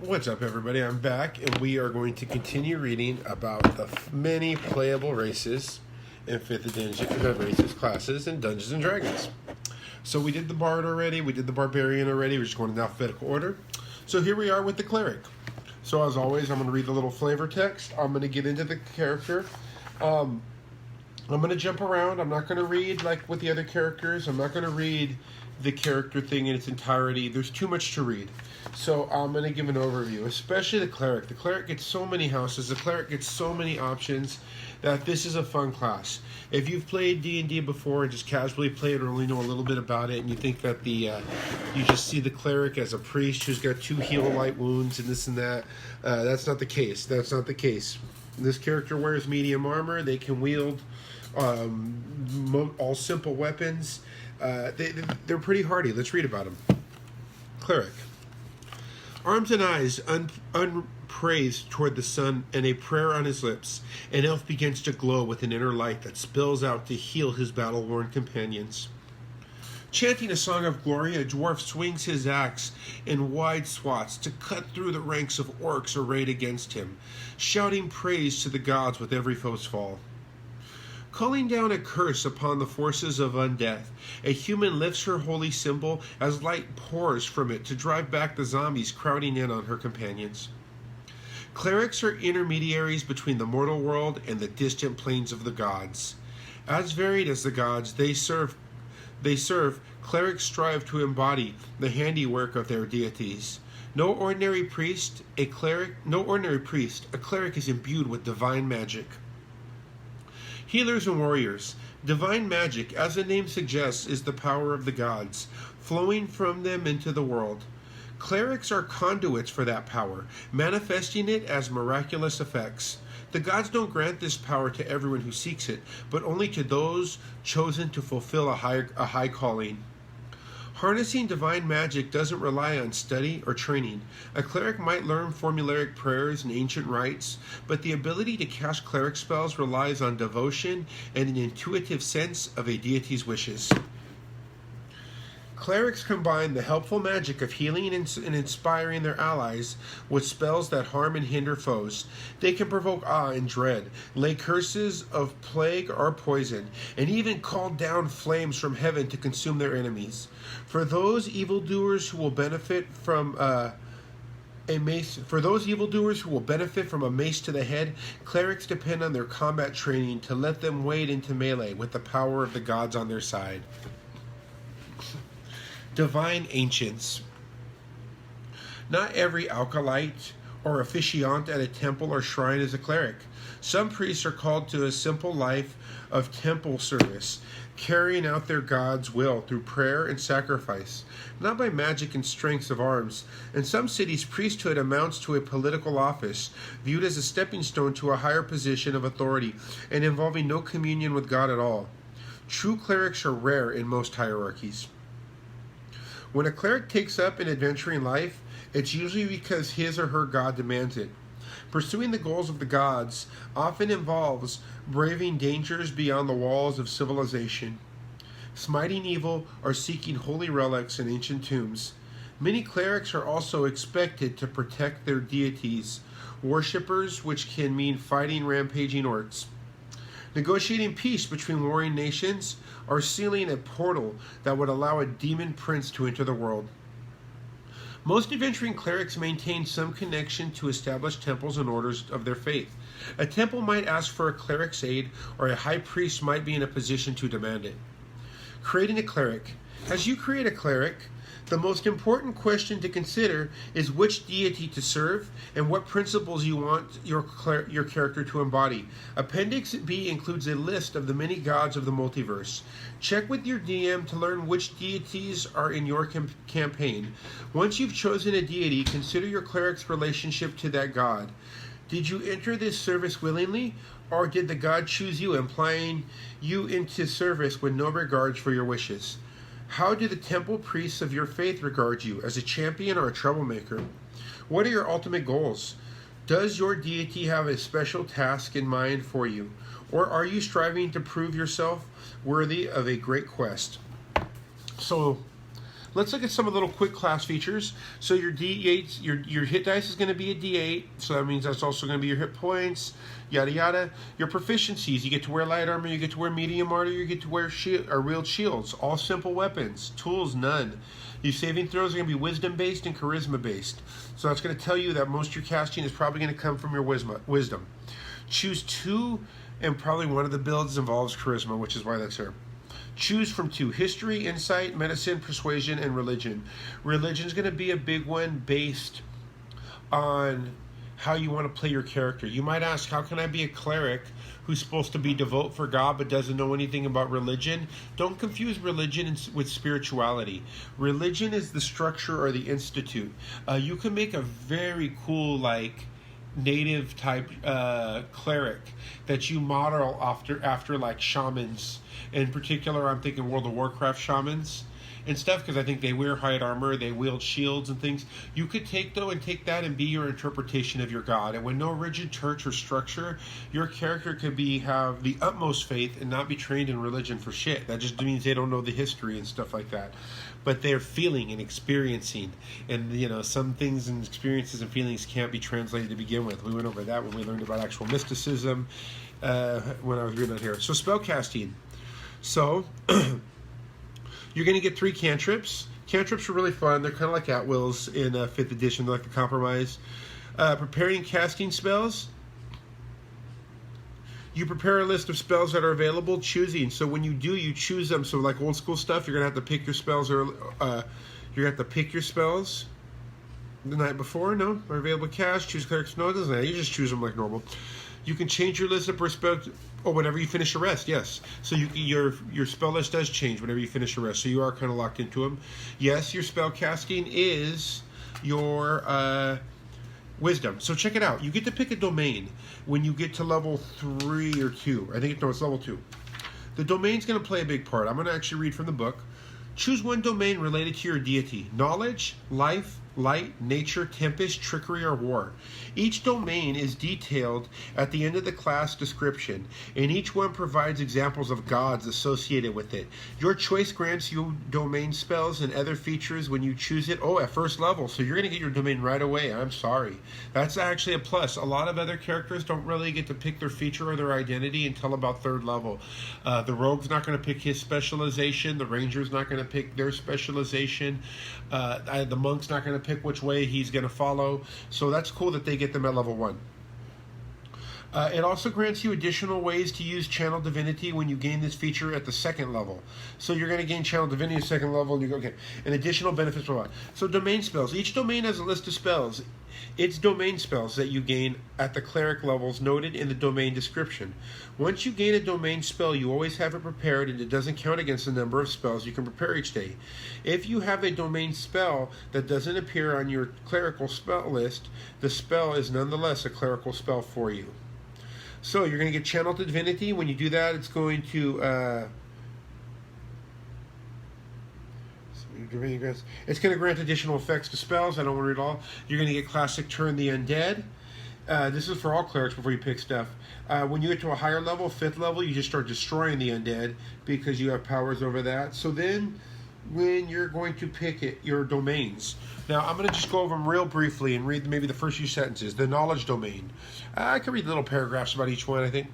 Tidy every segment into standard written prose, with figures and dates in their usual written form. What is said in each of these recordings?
What's up, everybody? I'm back, and we are going to continue reading about the many playable races in 5th edition races classes in Dungeons and Dragons. So we did the Bard already, we did the Barbarian already, we're just going in alphabetical order. So here we are with the Cleric. So as always, I'm going to read the little flavor text. I'm going to get into the character. I'm going to jump around. I'm not going to read like with the other characters. I'm not going to read the character thing in its entirety. There's too much to read. So I'm going to give an overview, especially the Cleric. The Cleric gets so many houses. The Cleric gets so many options that this is a fun class. If you've played D&D before and just casually played or only know a little bit about it, and you think that you just see the Cleric as a priest who's got 2 heal light wounds and this and that, that's not the case. That's not the case. This character wears medium armor. They can wield all simple weapons. They're pretty hardy. Let's read about them. Cleric. Arms and eyes unpraised toward the sun, and a prayer on his lips. An elf begins to glow with an inner light that spills out to heal his battle-worn companions. Chanting a song of glory, a dwarf swings his axe in wide swaths to cut through the ranks of orcs arrayed against him, shouting praise to the gods with every foe's fall. Calling down a curse upon the forces of undeath, a human lifts her holy symbol as light pours from it to drive back the zombies crowding in on her companions. Clerics are intermediaries between the mortal world and the distant planes of the gods. As varied as the gods they serve, clerics strive to embody the handiwork of their deities. No ordinary priest, a cleric is imbued with divine magic. Healers and warriors. Divine magic, as the name suggests, is the power of the gods, flowing from them into the world. Clerics are conduits for that power, manifesting it as miraculous effects. The gods don't grant this power to everyone who seeks it, but only to those chosen to fulfill a high calling. Harnessing divine magic doesn't rely on study or training. A cleric might learn formulaic prayers and ancient rites, but the ability to cast cleric spells relies on devotion and an intuitive sense of a deity's wishes. Clerics combine the helpful magic of healing and inspiring their allies with spells that harm and hinder foes. They can provoke awe and dread, lay curses of plague or poison, and even call down flames from heaven to consume their enemies. For those evildoers who will benefit from a mace to the head, clerics depend on their combat training to let them wade into melee with the power of the gods on their side. Divine Ancients. Not every acolyte or officiant at a temple or shrine is a cleric. Some priests are called to a simple life of temple service, carrying out their God's will through prayer and sacrifice, not by magic and strength of arms. In some cities, priesthood amounts to a political office, viewed as a stepping stone to a higher position of authority, and involving no communion with God at all. True clerics are rare in most hierarchies. When a cleric takes up an adventuring life, it's usually because his or her god demands it. Pursuing the goals of the gods often involves braving dangers beyond the walls of civilization, smiting evil, or seeking holy relics in ancient tombs. Many clerics are also expected to protect their deities, worshippers, which can mean fighting rampaging orcs, negotiating peace between warring nations, or sealing a portal that would allow a demon prince to enter the world. Most adventuring clerics maintain some connection to established temples and orders of their faith. A temple might ask for a cleric's aid, or a high priest might be in a position to demand it. Creating a cleric. As you create a cleric, the most important question to consider is which deity to serve and what principles you want your character to embody. Appendix B includes a list of the many gods of the multiverse. Check with your DM to learn which deities are in your campaign. Once you've chosen a deity, consider your cleric's relationship to that god. Did you enter this service willingly, or did the god choose you, implying you into service with no regard for your wishes? How do the temple priests of your faith regard you, as a champion or a troublemaker? What are your ultimate goals? Does your deity have a special task in mind for you, or are you striving to prove yourself worthy of a great quest? So let's look at some of the little quick class features. So your D8, your hit dice is going to be a D8, so that means that's also going to be your hit points, yada yada. Your proficiencies, you get to wear light armor, you get to wear medium armor, you get to wear shield or wheeled shields, all simple weapons. Tools, none. Your saving throws are going to be wisdom based and charisma based. So that's going to tell you that most of your casting is probably going to come from your wisdom. Choose 2, and probably one of the builds involves charisma, which is why that's here. Choose from 2: history, insight, medicine, persuasion, and religion. Religion is going to be a big one based on how you want to play your character. You might ask, how can I be a cleric who's supposed to be devout for God but doesn't know anything about religion? Don't confuse religion with spirituality. Religion is the structure or the institute. You can make a very cool, like, native type cleric that you model after like shamans. In particular, I'm thinking World of Warcraft shamans and stuff, because I think they wear hide armor, they wield shields and things. You could take that and be your interpretation of your god. And with no rigid church or structure, your character could have the utmost faith and not be trained in religion for shit. That just means they don't know the history and stuff like that. But they're feeling and experiencing. And, you know, some things and experiences and feelings can't be translated to begin with. We went over that when we learned about actual mysticism when I was reading it here. So spellcasting. So you're going to get 3 cantrips. Cantrips are really fun. They're kind of like at-wills in 5th edition. They're like the compromise. Preparing casting spells. You prepare a list of spells that are available, choosing. So when you do, you choose them. So like old school stuff, you're going to have to pick your spells you're going to have to pick your spells the night before. No? Are available cast. Choose clerics. No, it doesn't matter. You just choose them like normal. You can change your list of perspective whenever you finish a rest, yes. So your spell list does change whenever you finish a rest. So you are kind of locked into them. Yes, your spell casting is your wisdom. So check it out. You get to pick a domain when you get to level 3 or 2. I think it's level 2. The domain's going to play a big part. I'm going to actually read from the book. Choose one domain related to your deity: knowledge, life, light, nature, tempest, trickery, or war. Each domain is detailed at the end of the class description, and each one provides examples of gods associated with it. Your choice grants you domain spells and other features when you choose it. Oh, at first level, so you're going to get your domain right away. I'm sorry. That's actually a plus. A lot of other characters don't really get to pick their feature or their identity until about 3rd level. The rogue's not going to pick his specialization. The ranger's not going to pick their specialization. The monk's not going to pick which way he's going to follow. So that's cool that they get them at level 1. It also grants you additional ways to use Channel Divinity when you gain this feature at the 2nd level. So you're going to gain Channel Divinity at 2nd level, and you go, okay, and additional benefits for what? So domain spells. Each domain has a list of spells. It's domain spells that you gain at the cleric levels noted in the domain description. Once you gain a domain spell, you always have it prepared, and it doesn't count against the number of spells you can prepare each day. If you have a domain spell that doesn't appear on your clerical spell list, the spell is nonetheless a clerical spell for you. So you're going to get Channel Divinity. When you do that, it's going to grant additional effects to spells. I don't want to read it all. You're going to get Classic Turn the Undead. This is for all clerics before you pick stuff. When you get to a higher level, 5th level, you just start destroying the undead because you have powers over that. So then when you're going to pick your domains. Now, I'm going to just go over them real briefly and read maybe the first few sentences. The knowledge domain. I can read little paragraphs about each one, I think.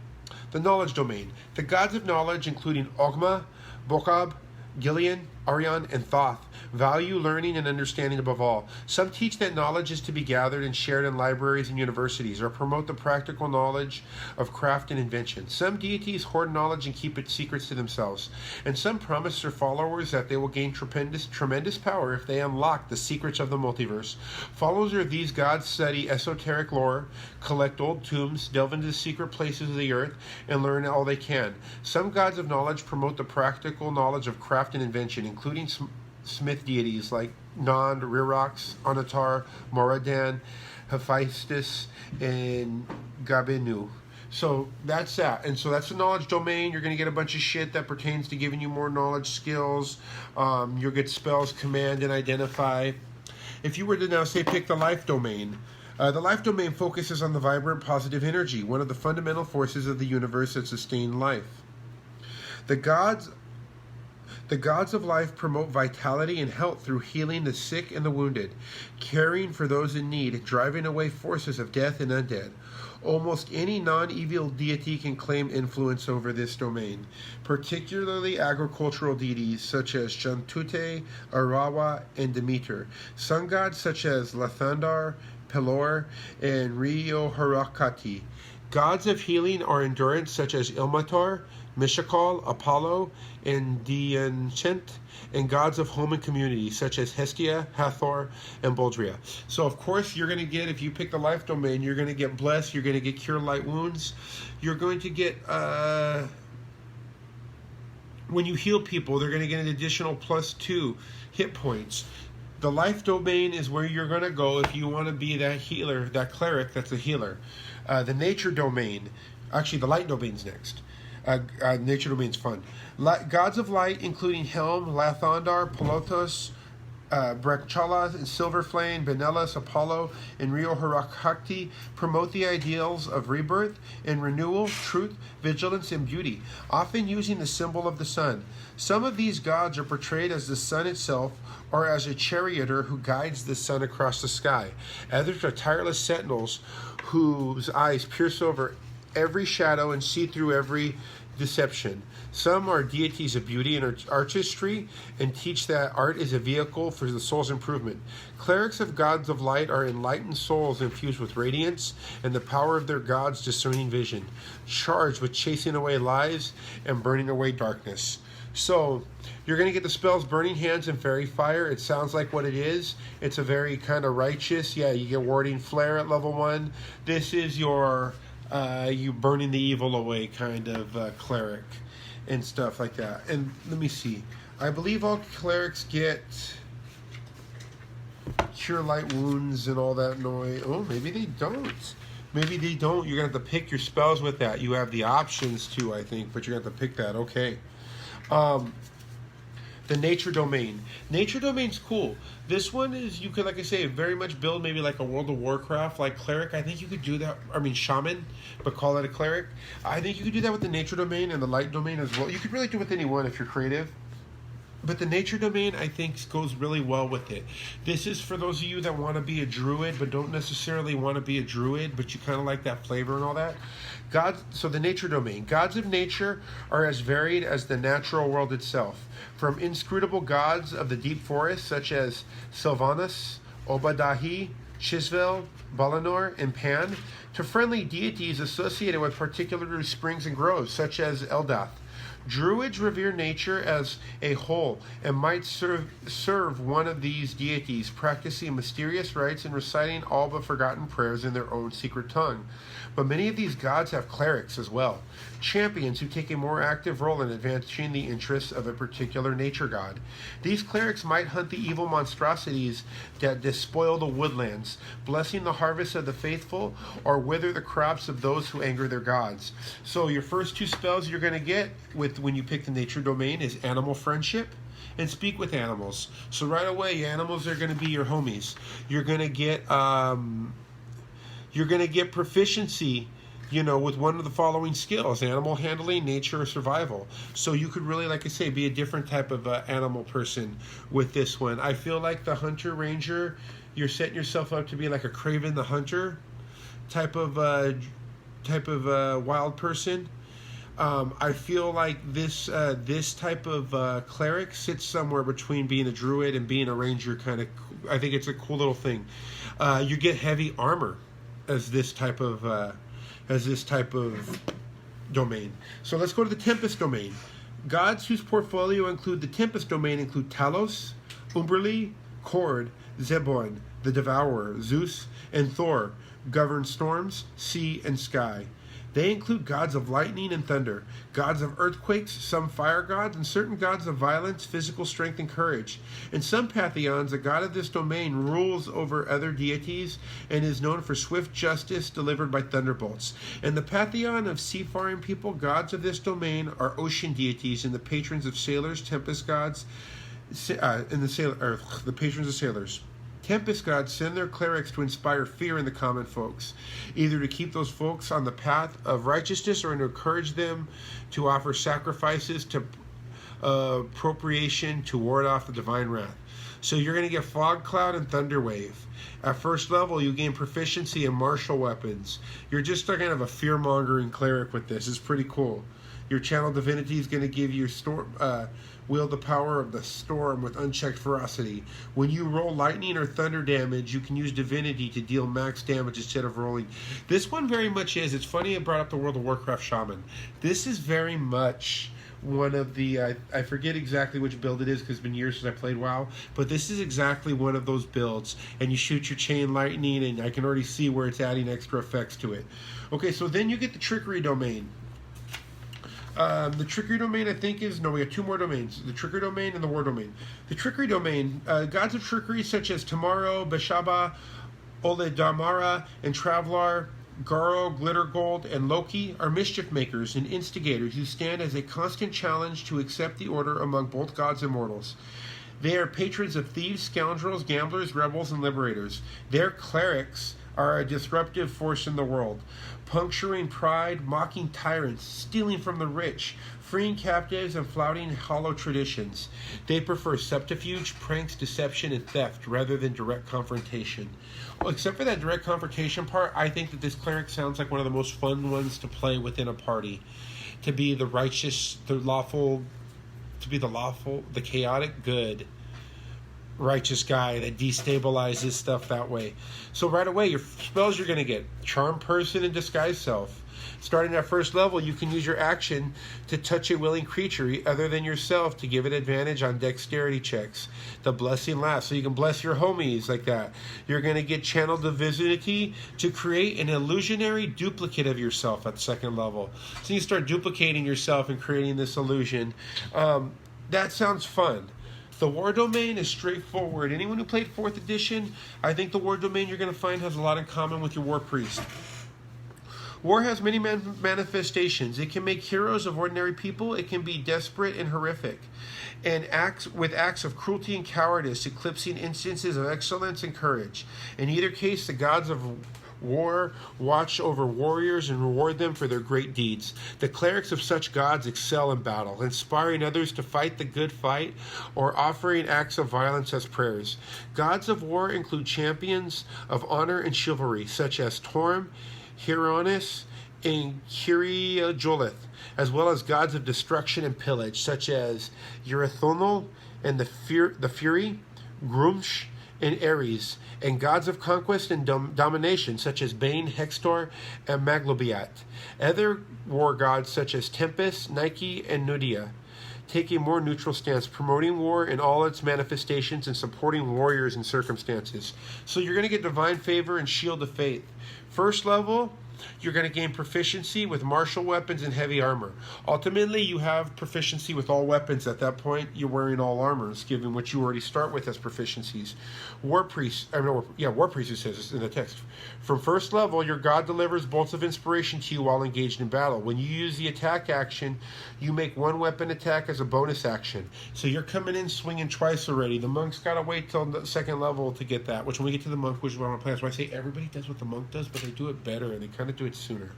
The knowledge domain. The gods of knowledge, including Ogma, Bokab, Gillian, Arion, and Thoth, value learning and understanding above all. Some teach that knowledge is to be gathered and shared in libraries and universities, or promote the practical knowledge of craft and invention. Some deities hoard knowledge and keep its secrets to themselves, and some promise their followers that they will gain tremendous power if they unlock the secrets of the multiverse. Followers of these gods study esoteric lore, collect old tombs, delve into the secret places of the earth, and learn all they can. Some gods of knowledge promote the practical knowledge of craft and invention, including smith deities like Nand, Rirox, Anatar, Moradan, Hephaestus, and Gabenu. So that's that. And so that's the knowledge domain. You're going to get a bunch of shit that pertains to giving you more knowledge skills. You'll get spells, command, and identify. If you were to now say pick the life domain, the life domain focuses on the vibrant positive energy, one of the fundamental forces of the universe that sustain life. The The gods of life promote vitality and health through healing the sick and the wounded, caring for those in need, driving away forces of death and undead. Almost any non-evil deity can claim influence over this domain, particularly agricultural deities such as Shantute, Arawa, and Demeter. Sun gods such as Lathandar, Pelor, and Ryo-Harakati. Gods of healing or endurance such as Ilmatar, Mishakal, Apollo, and Dienchent, and gods of home and community such as Hestia, Hathor, and Boldria. So of course you're going to get, if you pick the life domain, you're going to get blessed, you're going to get cure light wounds, you're going to get, when you heal people, they're going to get an additional +2 hit points. The life domain is where you're going to go if you want to be that healer, that cleric that's a healer. The nature domain, actually the light domain's next. Nature domain's fun. Gods of light, including Helm, Lathandar, Pelotos, Brachala, and Silverflame, Benelis, Apollo, and Ryo-Harakati, promote the ideals of rebirth and renewal, truth, vigilance, and beauty, often using the symbol of the sun. Some of these gods are portrayed as the sun itself or as a charioteer who guides the sun across the sky. Others are tireless sentinels whose eyes pierce over every shadow and see through every deception. Some are deities of beauty and artistry and teach that art is a vehicle for the soul's improvement. Clerics of gods of light are enlightened souls infused with radiance and the power of their gods' discerning vision, charged with chasing away lies and burning away darkness. So you're going to get the spells Burning Hands and Fairy Fire. It sounds like what it is. It's a very kind of righteous, you get Warding Flare at level 1. This is your you burning the evil away kind of cleric and stuff like that. And let me see. I believe all clerics get cure light wounds and all that noise. Oh, maybe they don't. Maybe they don't. You're going to have to pick your spells with that. You have the options too, I think, but you're going to have to pick that. Okay. The nature domain. Nature domain's cool. This one is, you could, like I say, very much build maybe like a World of Warcraft, like cleric. I think you could do that. I mean, shaman, but call it a cleric. I think you could do that with the nature domain and the light domain as well. You could really do it with any one if you're creative. But the nature domain, I think, goes really well with it. This is for those of you that want to be a druid, but don't necessarily want to be a druid, but you kind of like that flavor and all that. So the nature domain. Gods of nature are as varied as the natural world itself. From inscrutable gods of the deep forest, such as Sylvanus, Obadahi, Chisvel, Balinor, and Pan, to friendly deities associated with particular springs and groves, such as Eldath. Druids revere nature as a whole and might serve one of these deities, practicing mysterious rites and reciting all but forgotten prayers in their own secret tongue. But many of these gods have clerics as well, champions who take a more active role in advancing the interests of a particular nature god. These clerics might hunt the evil monstrosities that despoil the woodlands, blessing the harvest of the faithful, or wither the crops of those who anger their gods. So your first 2 spells you're going to get with when you pick the nature domain is Animal Friendship and Speak with Animals. So right away, animals are going to be your homies. You're going to get proficiency, with one of the following skills: animal handling, nature, or survival. So you could really, like I say, be a different type of animal person with this one. I feel like the hunter ranger, you're setting yourself up to be like a Craven the Hunter type of wild person. I feel like this type of cleric sits somewhere between being a druid and being a ranger. Kind of, I think it's a cool little thing. You get heavy armor as this type of domain. So let's go to the Tempest domain. Gods whose portfolio include the Tempest domain include Talos, Umberli, Cord, Zebon, the Devourer, Zeus, and Thor, govern storms, sea, and sky. They include gods of lightning and thunder, gods of earthquakes, some fire gods, and certain gods of violence, physical strength, and courage. In some pantheons, a god of this domain rules over other deities and is known for swift justice delivered by thunderbolts. In the pantheon of seafaring people, gods of this domain are ocean deities and the patrons of sailors, tempest gods, the patrons of sailors. Tempest gods send their clerics to inspire fear in the common folks, either to keep those folks on the path of righteousness or to encourage them to offer sacrifices to appropriation to ward off the divine wrath. So you're going to get Fog Cloud and Thunder Wave. At first level, you gain proficiency in martial weapons. You're just kind of a fear-mongering cleric with this. It's pretty cool. Your channel divinity is going to give you wield the power of the storm with unchecked ferocity. When you roll lightning or thunder damage, you can use divinity to deal max damage instead of rolling. This one very much is. It's funny I brought up the World of Warcraft Shaman. This is very much one of the, I forget exactly which build it is because it's been years since I played WoW, but this is exactly one of those builds. And you shoot your chain lightning, and I can already see where it's adding extra effects to it. Okay, so then you get the Trickery Domain. The Trickery Domain, I think, is... No, we have two more domains. The Trickery Domain and the War Domain. The Trickery Domain, gods of trickery such as Tamaro, Beshaba, Oledamara, and Traveler, Garo, Glittergold, and Loki are mischief makers and instigators who stand as a constant challenge to accept the order among both gods and mortals. They are patrons of thieves, scoundrels, gamblers, rebels, and liberators. Their clerics are a disruptive force in the world, puncturing pride, mocking tyrants, stealing from the rich, freeing captives, and flouting hollow traditions. They prefer subterfuge, pranks, deception, and theft rather than direct confrontation. Well, except for that direct confrontation part, I think that this cleric sounds like one of the most fun ones to play within a party. To be the righteous, the lawful, the chaotic good righteous guy that destabilizes stuff that way. So right away, your spells you're going to get: Charm Person and Disguise Self. Starting at first level, you can use your action to touch a willing creature other than yourself to give it advantage on dexterity checks. The Blessing Laugh, so you can bless your homies like that. You're going to get Channel Divinity to create an illusionary duplicate of yourself at second level. So you start duplicating yourself and creating this illusion. That sounds fun. The War Domain is straightforward. Anyone who played 4th edition, I think the War Domain you're going to find has a lot in common with your War Priest. War has many manifestations. It can make heroes of ordinary people. It can be desperate and horrific, and acts of cruelty and cowardice, eclipsing instances of excellence and courage. In either case, the gods of war watch over warriors and reward them for their great deeds. The clerics of such gods excel in battle, inspiring others to fight the good fight or offering acts of violence as prayers. Gods of war include champions of honor and chivalry, such as Torm, Hieronis, and Kiriajolith, as well as gods of destruction and pillage, such as Eurythonal and the Fury, Grumsh, and Ares, and gods of conquest and domination, such as Bane, Hextor, and Maglobiat. Other war gods, such as Tempest, Nike, and Nudia, take a more neutral stance, promoting war in all its manifestations and supporting warriors in circumstances. So you're going to get Divine Favor and Shield of Faith. First level, you're going to gain proficiency with martial weapons and heavy armor. Ultimately, you have proficiency with all weapons. At that point, you're wearing all armors, given what you already start with as proficiencies. War Priest, it says in the text. From first level, your god delivers bolts of inspiration to you while engaged in battle. When you use the attack action, you make one weapon attack as a bonus action. So you're coming in swinging twice already. The monk's got to wait till the second level to get that, which when we get to the monk, which is what I want to play. That's why I say everybody does what the monk does, but they do it better, and they kind of do it sooner.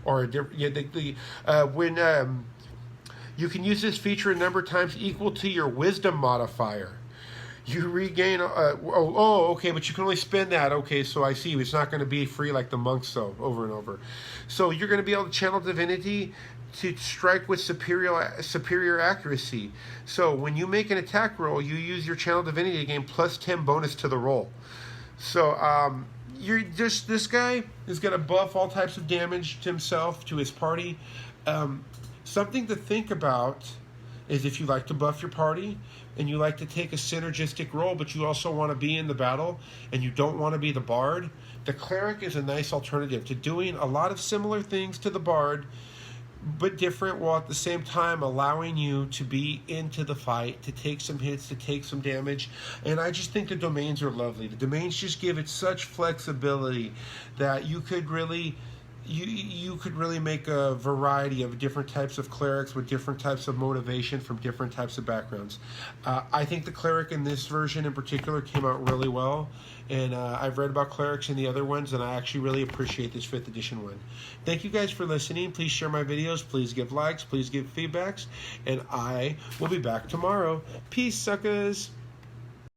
Or when you can use this feature a number of times equal to your wisdom modifier. You regain okay, but you can only spend that. Okay, so I see it's not going to be free like the monks though, over and over. So you're going to be able to channel divinity to strike with superior accuracy. So when you make an attack roll, you use your channel divinity to gain plus 10 bonus to the roll. So this guy is going to buff all types of damage to himself, to his party. Something to think about is if you like to buff your party and you like to take a synergistic role, but you also want to be in the battle and you don't want to be the bard, the cleric is a nice alternative to doing a lot of similar things to the bard, but different, while at the same time allowing you to be into the fight, to take some hits, to take some damage. And I just think the domains are lovely. The domains just give it such flexibility that you could really you could really make a variety of different types of clerics with different types of motivation from different types of backgrounds. I think the cleric in this version in particular came out really well, and I've read about clerics in the other ones, and I actually really appreciate this 5th edition one. Thank you guys for listening. Please share my videos. Please give likes. Please give feedbacks, and I will be back tomorrow. Peace, suckers.